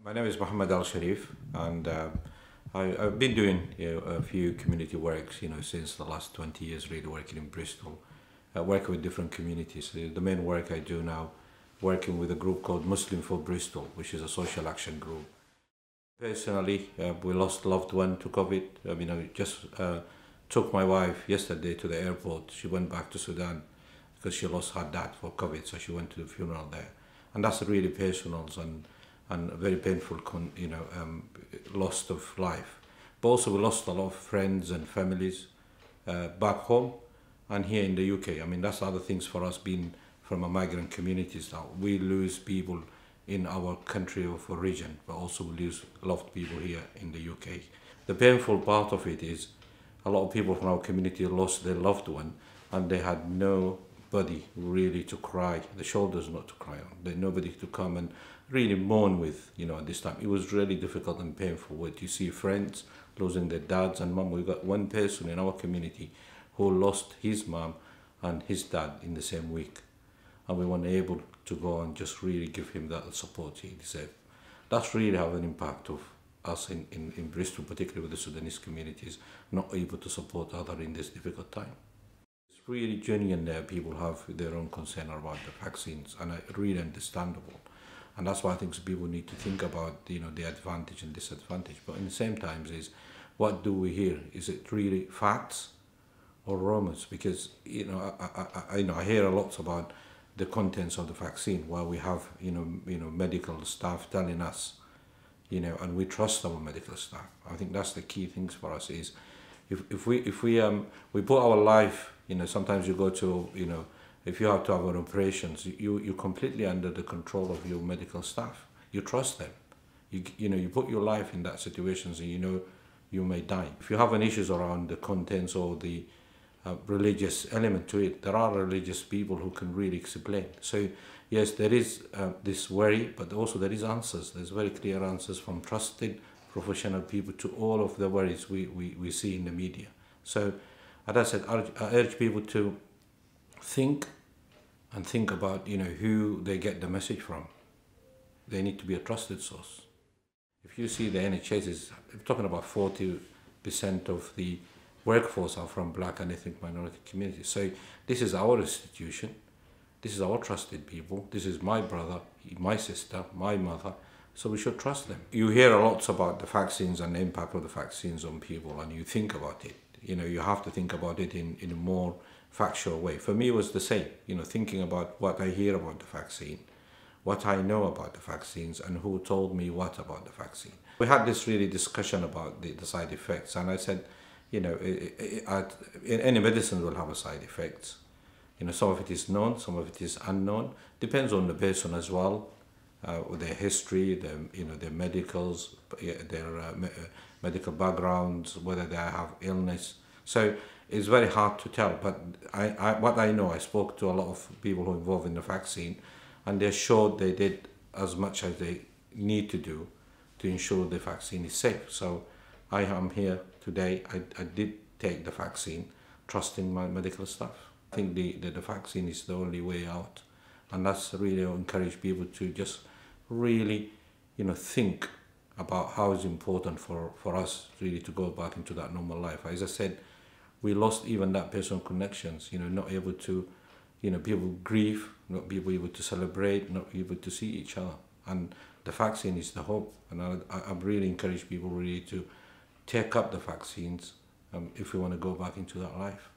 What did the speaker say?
My name is Mohammed Elsharif, and I've been doing a few community works, since the last 20 years, really working in Bristol, working with different communities. The main work I do now, working with a group called Muslim for Bristol, which is a social action group. Personally, we lost a loved one to COVID. I just took my wife yesterday to the airport. She went back to Sudan because she lost her dad for COVID, so she went to the funeral there. And that's really personal and very painful, loss of life. But also we lost a lot of friends and families back home and here in the UK. That's other things for us being from a migrant communities now. We lose people in our country of origin, but also we lose loved people here in the UK. The painful part of it is a lot of people from our community lost their loved one and they had nobody really to cry, the shoulders not to cry on, there's nobody to come and really mourn with, at this time. It was really difficult and painful when you see friends losing their dads and mum. We've got one person in our community who lost his mum and his dad in the same week. And we weren't able to go and just really give him that support he deserved. That's really have an impact of us in Bristol, particularly with the Sudanese communities, not able to support others in this difficult time. It's really genuine there. People have their own concern about the vaccines, and it's really understandable. And that's why I think people need to think about, the advantage and disadvantage. But in the same time, is what do we hear? Is it really facts or rumors? Because I hear a lot about the contents of the vaccine, where we have medical staff telling us, and we trust our medical staff. I think that's the key things for us is if we put our life, sometimes you go to if you have to have an operations, you're completely under the control of your medical staff. You trust them. You put your life in that situation, so you may die. If you have an issues around the contents or the religious element to it, there are religious people who can really explain. So yes, there is this worry, but also there is answers. There's very clear answers from trusted professional people to all of the worries we see in the media. So as I said, I urge people to think about who they get the message from. They need to be a trusted source. If you see the NHS is talking about 40% of the workforce are from black and ethnic minority communities. So this is our institution. This is our trusted people. This is my brother, my sister, my mother. So we should trust them. You hear a lot about the vaccines and the impact of the vaccines on people, and you think about it. You have to think about it in a more factual way. For me, it was the same. Thinking about what I hear about the vaccine, what I know about the vaccines, and who told me what about the vaccine. We had this really discussion about the side effects, and I said, any medicine will have a side effects. Some of it is known, some of it is unknown. Depends on the person as well, their history, their medicals, their medical backgrounds, whether they have illness. So it's very hard to tell. But what I know, I spoke to a lot of people who are involved in the vaccine, and they're sure they did as much as they need to do to ensure the vaccine is safe. So I am here today. I did take the vaccine, trusting my medical staff. I think the vaccine is the only way out, and that's really encourage people to just really, think about how it's important for us really to go back into that normal life. As I said, we lost even that personal connections. Not able to, people grieve, not be able to celebrate, not able to see each other, and the vaccine is the hope. And I really encourage people really to take up the vaccines if we want to go back into that life.